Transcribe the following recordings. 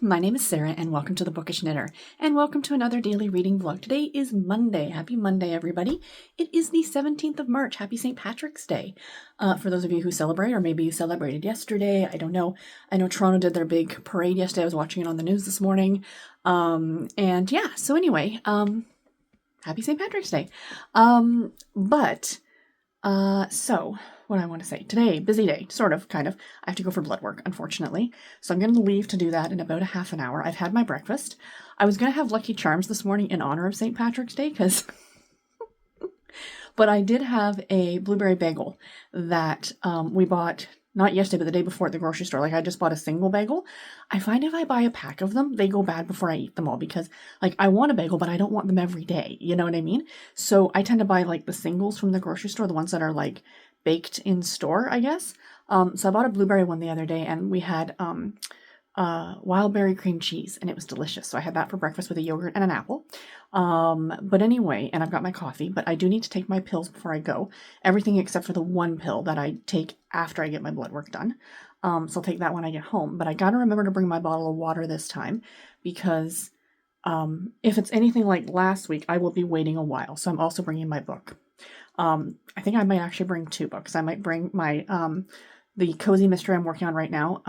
my name is Sarah and welcome to the Bookish Knitter and welcome to another daily reading vlog. Today is Monday. Happy Monday, everybody. It is the 17th of March. Happy St. Patrick's Day. For those of you who celebrate, or maybe you celebrated yesterday, I don't know. I know Toronto did their big parade yesterday. I was watching it on the news this morning. And yeah, so anyway, happy St. Patrick's Day. So what I want to say today, busy day, sort of, kind of. I have to go for blood work, unfortunately. So I'm going to leave to do that in about a half an hour. I've had my breakfast. I was going to have Lucky Charms this morning in honor of St. Patrick's Day, but I did have a blueberry bagel that we bought, not yesterday, but the day before at the grocery store. Like, I just bought a single bagel. I find if I buy a pack of them, they go bad before I eat them all because, like, I want a bagel, but I don't want them every day. You know what I mean? So I tend to buy, like, the singles from the grocery store, the ones that are, like, baked in store, I guess. So I bought a blueberry one the other day, and we had wild berry cream cheese, and it was delicious. So I had that for breakfast with a yogurt and an apple. But anyway, and I've got my coffee, but I do need to take my pills before I go. Everything except for the one pill that I take after I get my blood work done. So I'll take that when I get home. But I gotta remember to bring my bottle of water this time because if it's anything like last week, I will be waiting a while. So I'm also bringing my book. I think I might actually bring two books. I might bring my the cozy mystery I'm working on right now,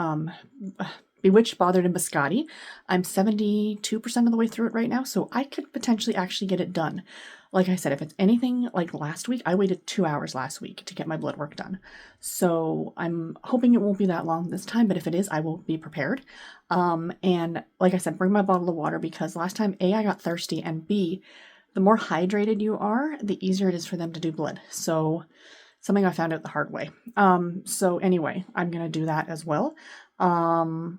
Bewitched, Bothered, and Biscotti. I'm 72% of the way through it right now, so I could potentially actually get it done. Like I said, if it's anything like last week, I waited 2 hours last week to get my blood work done. So I'm hoping it won't be that long this time, but if it is, I will be prepared. And like I said, bring my bottle of water because last time, A, I got thirsty, and B, the more hydrated you are, the easier it is for them to do blood. So something I found out the hard way. So anyway, I'm going to do that as well. Reading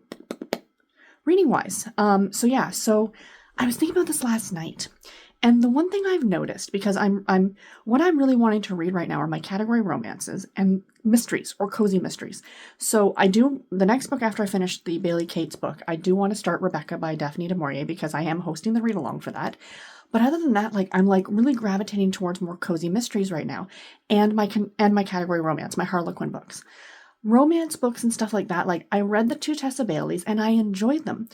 wise. So I was thinking about this last night. And the one thing I've noticed, because what I'm really wanting to read right now are my category romances and mysteries or cozy mysteries. So the next book after I finish the Bailey Cates book, I do want to start Rebecca by Daphne du Maurier because I am hosting the read along for that. But other than that, like, I'm like really gravitating towards more cozy mysteries right now, and my category romance, my Harlequin books, romance books and stuff like that. Like, I read the two Tessa Baileys and I enjoyed them,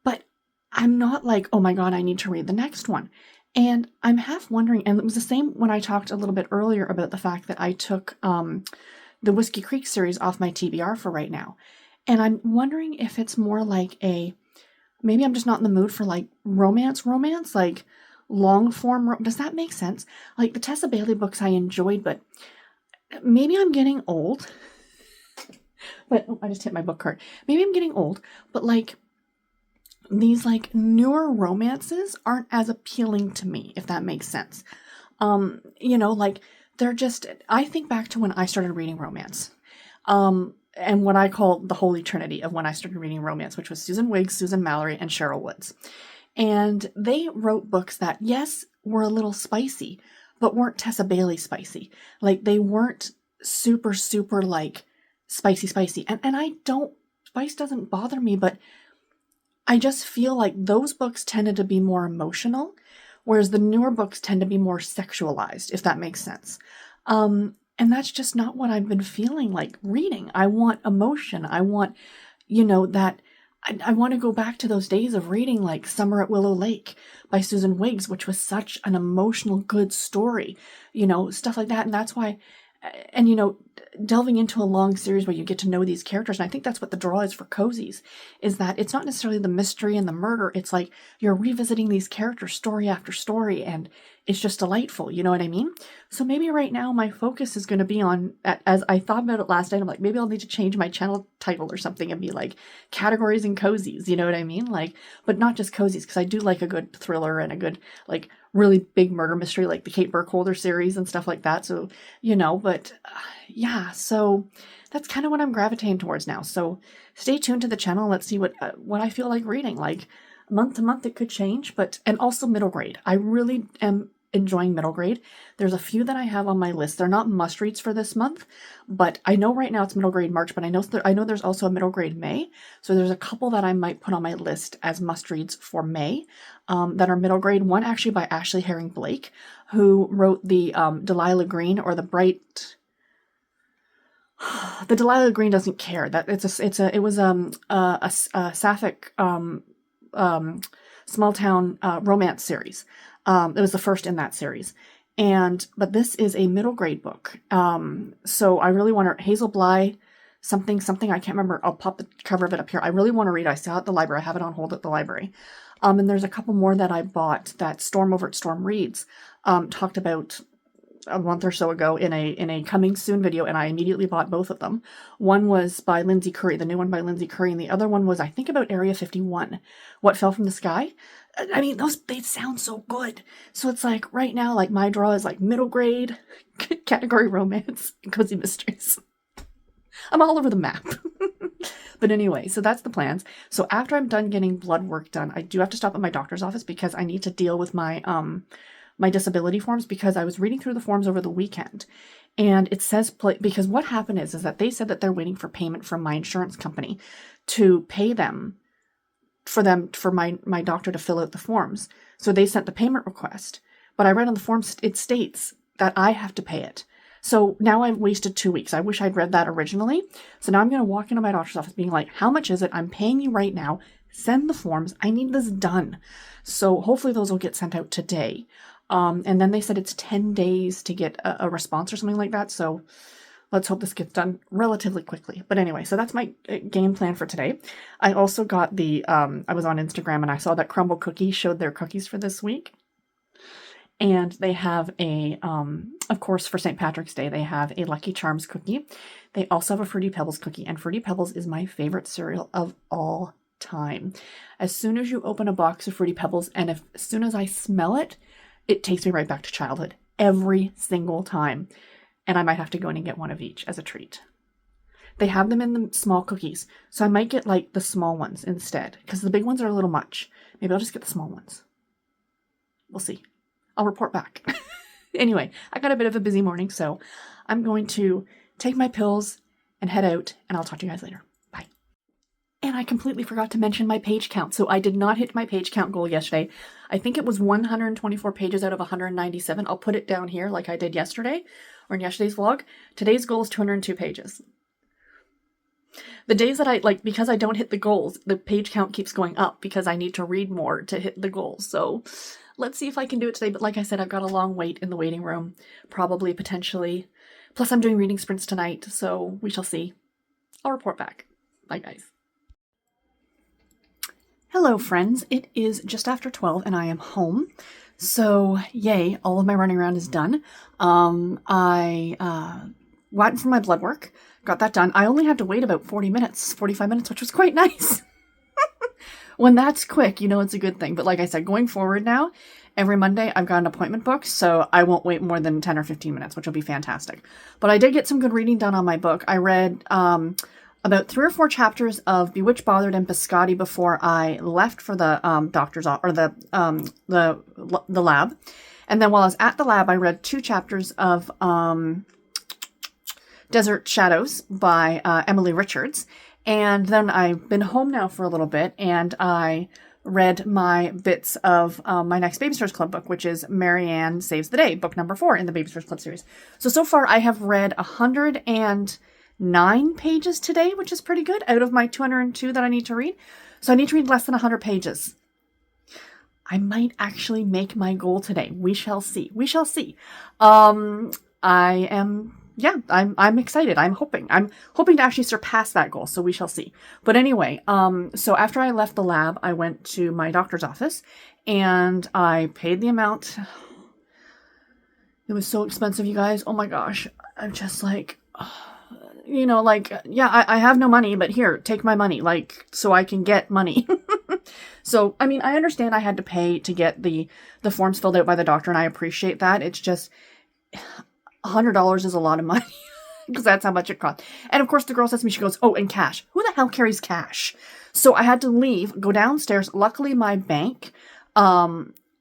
but I'm not like, oh my god, I need to read the next one. And I'm half wondering, and it was the same when I talked a little bit earlier about the fact that I took the Whiskey Creek series off my TBR for right now, and I'm wondering if it's more like maybe I'm just not in the mood for like romance, like long form. Does that make sense? Like the Tessa Bailey books I enjoyed, but maybe I'm getting old. But I just hit my book cart. Maybe I'm getting old, but like these like newer romances aren't as appealing to me, if that makes sense. Like they're just, I think back to when I started reading romance. And what I call the holy trinity of when I started reading romance, which was Susan Wiggs, Susan Mallory, and Cheryl Woods. And they wrote books that, yes, were a little spicy, but weren't Tessa Bailey spicy. Like, they weren't super, super, like, spicy. And spice doesn't bother me, but I just feel like those books tended to be more emotional, whereas the newer books tend to be more sexualized, if that makes sense. And that's just not what I've been feeling like reading. I want emotion. I want, that I want to go back to those days of reading like Summer at Willow Lake by Susan Wiggs, which was such an emotional, good story, stuff like that. And that's why, and delving into a long series where you get to know these characters. And I think that's what the draw is for cozies, is that it's not necessarily the mystery and the murder. It's like you're revisiting these characters story after story, and it's just delightful. You know what I mean? So maybe right now my focus is going to be on, as I thought about it last night, I'm like, maybe I'll need to change my channel title or something and be like categories and cozies. You know what I mean? Like, but not just cozies, because I do like a good thriller and a good, like, really big murder mystery, like the Kate Burkholder series and stuff like that. So, but yeah, so that's kind of what I'm gravitating towards now. So stay tuned to the channel. Let's see what I feel like reading. Like, month to month it could change, and also middle grade. I really am enjoying middle grade. There's a few that I have on my list. They're not must reads for this month, but I know right now it's middle grade March, but I know there's also a middle grade May. So there's a couple that I might put on my list as must reads for May that are middle grade. One actually by Ashley Herring Blake, who wrote the Delilah Green, or the Bright The Delilah Green doesn't care. That it was a sapphic small town romance series. It was the first in that series. But this is a middle grade book. So I really want to, Hazel Bly, something, I can't remember. I'll pop the cover of it up here. I really want to read. I saw it at the library. I have it on hold at the library. And there's a couple more that I bought that Storm over at Storm Reads talked about a month or so ago in a coming soon video, and I immediately bought both of them. One was by Lindsay Curry, the new one by Lindsay Curry, and the other one was, I think, about Area 51, What Fell from the Sky. I mean, they sound so good. So it's like, right now, like, my draw is like middle grade, category romance, and cozy mysteries. I'm all over the map. But anyway, so that's the plans. So after I'm done getting blood work done, I do have to stop at my doctor's office because I need to deal with my my disability forms, because I was reading through the forms over the weekend, and it says, because what happened is that they said that they're waiting for payment from my insurance company to pay them for my doctor to fill out the forms. So they sent the payment request, but I read on the forms, it states that I have to pay it. So now I've wasted 2 weeks. I wish I'd read that originally. So now I'm going to walk into my doctor's office being like, how much is it? I'm paying you right now. Send the forms. I need this done. So hopefully those will get sent out today. And then they said it's 10 days to get a response or something like that. So let's hope this gets done relatively quickly. But anyway, so that's my game plan for today. I also got I was on Instagram and I saw that Crumble Cookies showed their cookies for this week. And they have of course, for St. Patrick's Day, they have a Lucky Charms cookie. They also have a Fruity Pebbles cookie. And Fruity Pebbles is my favorite cereal of all time. As soon as you open a box of Fruity Pebbles, and as soon as I smell it, it takes me right back to childhood every single time. And I might have to go in and get one of each as a treat. They have them in the small cookies, so I might get like the small ones instead, because the big ones are a little much. Maybe I'll just get the small ones. We'll see. I'll report back. Anyway, I got a bit of a busy morning, so I'm going to take my pills and head out, and I'll talk to you guys later. Bye. And I completely forgot to mention my page count. So I did not hit my page count goal yesterday. I think it was 124 pages out of 197. I'll put it down here like I did yesterday, or in yesterday's vlog. Today's goal is 202 pages. The days that because I don't hit the goals, the page count keeps going up because I need to read more to hit the goals. So let's see if I can do it today. But like I said, I've got a long wait in the waiting room, probably, potentially. Plus I'm doing reading sprints tonight, so we shall see. I'll report back. Bye, guys. Hello, friends. It is just after 12 and I am home. So, yay, all of my running around is done. I went for my blood work, got that done. I only had to wait about 45 minutes, which was quite nice. When that's quick, you know it's a good thing. But like I said, going forward now, every Monday I've got an appointment booked, so I won't wait more than 10 or 15 minutes, which will be fantastic. But I did get some good reading done on my book. I read about 3 or 4 chapters of Bewitched, Bothered, and Biscotti before I left for the doctor's or the lab. And then while I was at the lab, I read 2 chapters of Desert Shadows by Emily Richards. And then I've been home now for a little bit, and I read my bits of my next Babysitters Club book, which is Marianne Saves the Day, book number 4 in the Babysitters Club series. So far I have read 109 pages today, which is pretty good, out of my 202 that I need to read. So I need to read less than 100 pages. I might actually make my goal today. We shall see. We shall see. I'm excited. I'm hoping to actually surpass that goal. So we shall see. But anyway, so after I left the lab, I went to my doctor's office and I paid the amount. It was so expensive, you guys. Oh my gosh. I'm just like, I have no money, but here, take my money, so I can get money. So, I mean, I understand I had to pay to get the forms filled out by the doctor, and I appreciate that. It's just $100 is a lot of money because that's how much it costs. And of course, the girl says to me, she goes, "Oh, and cash. Who the hell carries cash?" So I had to leave, go downstairs. Luckily, my bank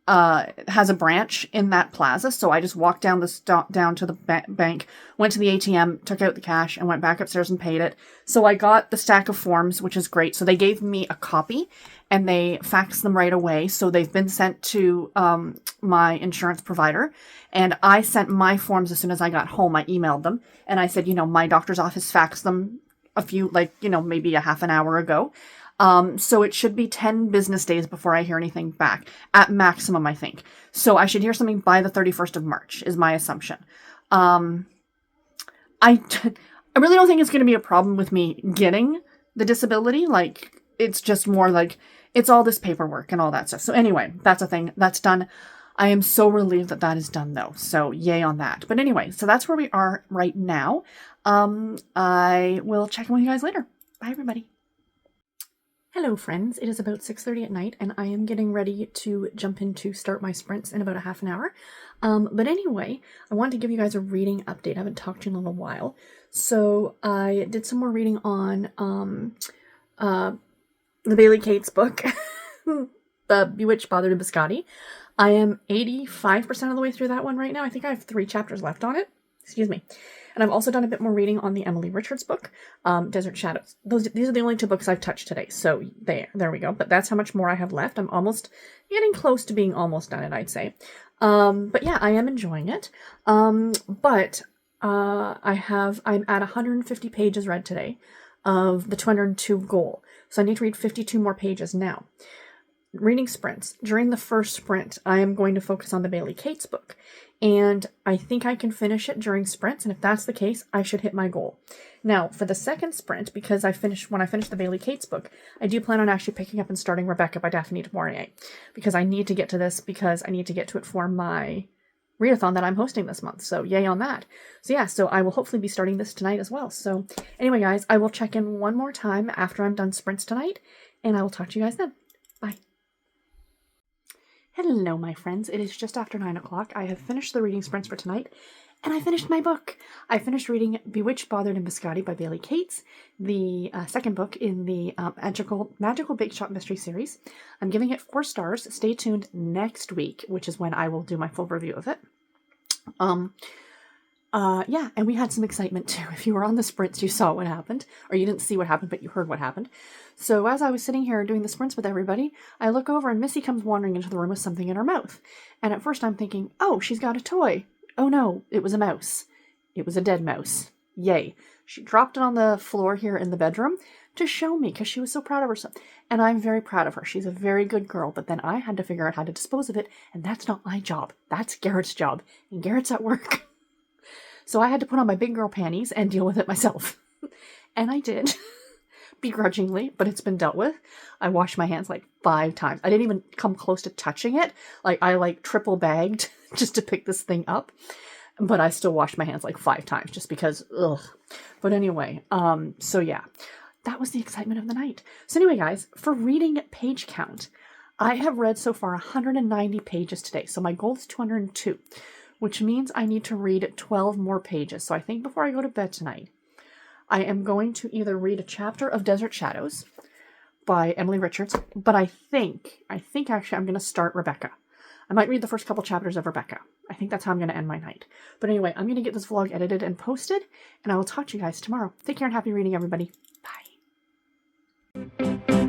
has a branch in that plaza. So I just walked down to the bank, went to the ATM, took out the cash, and went back upstairs and paid it. So I got the stack of forms, which is great. So they gave me a copy, and they fax them right away. So they've been sent to my insurance provider, and I sent my forms as soon as I got home. I emailed them, and I said, my doctor's office faxed them a few, maybe a half an hour ago. So it should be 10 business days before I hear anything back, at maximum, I think. So I should hear something by the 31st of March, is my assumption. I really don't think it's going to be a problem with me getting the disability. It's just more it's all this paperwork and all that stuff. So anyway, that's a thing. That's done. I am so relieved that that is done, though. So yay on that. But anyway, so that's where we are right now. I will check in with you guys later. Bye, everybody. Hello, friends. It is about 6:30 at night, and I am getting ready to jump in to start my sprints in about a half an hour. But anyway, I wanted to give you guys a reading update. I haven't talked to you in a little while. So I did some more reading on the Bailey Cates book, The Bewitched, Bothered, and Biscotti. I am 85% of the way through that one right now. I think I have 3 chapters left on it. Excuse me. And I've also done a bit more reading on the Emily Richards book, Desert Shadows. These are the only 2 books I've touched today. So there we go. But that's how much more I have left. I'm almost getting close to being almost done it, I'd say. But yeah, I am enjoying it. I'm at 150 pages read today of the 202 goal. So I need to read 52 more pages now. Reading sprints. During the first sprint, I am going to focus on the Bailey Cates book. And I think I can finish it during sprints. And if that's the case, I should hit my goal. Now, for the second sprint, because when I finish the Bailey Cates book, I do plan on actually picking up and starting Rebecca by Daphne du Maurier. Because I need to get to this, because I need to get to it for my readathon that I'm hosting this month. So yay on that. So yeah, so I will hopefully be starting this tonight as well. So anyway, guys, I will check in one more time after I'm done sprints tonight. And I will talk to you guys then. Bye. Hello, my friends. It is just after 9 o'clock. I have finished the reading sprints for tonight, and I finished my book. I finished reading Bewitched, Bothered, and Biscotti by Bailey Cates, the second book in the Magical Bake Shop Mystery Series. I'm giving it 4 stars. Stay tuned next week, which is when I will do my full review of it. Yeah, and we had some excitement too. If you were on the sprints, you saw what happened, or you didn't see what happened, but you heard what happened. So as I was sitting here doing the sprints with everybody, I look over and Missy comes wandering into the room with something in her mouth. And at first I'm thinking, oh, she's got a toy. Oh no, it was a mouse. It was a dead mouse. Yay. She dropped it on the floor here in the bedroom to show me, because she was so proud of herself. And I'm very proud of her. She's a very good girl, but then I had to figure out how to dispose of it, and that's not my job. That's Garrett's job, and Garrett's at work. So I had to put on my big girl panties and deal with it myself. And I did. Begrudgingly, but it's been dealt with. I washed my hands 5 times. I didn't even come close to touching it. I triple bagged just to pick this thing up. But I still washed my hands 5 times just because, ugh. But anyway, so yeah. That was the excitement of the night. So anyway, guys, for reading page count, I have read so far 190 pages today. So my goal is 202, which means I need to read 12 more pages. So I think before I go to bed tonight, I am going to either read a chapter of Desert Shadows by Emily Richards, but I think actually I'm going to start Rebecca. I might read the first couple chapters of Rebecca. I think that's how I'm going to end my night. But anyway, I'm going to get this vlog edited and posted, and I will talk to you guys tomorrow. Take care and happy reading, everybody. Bye.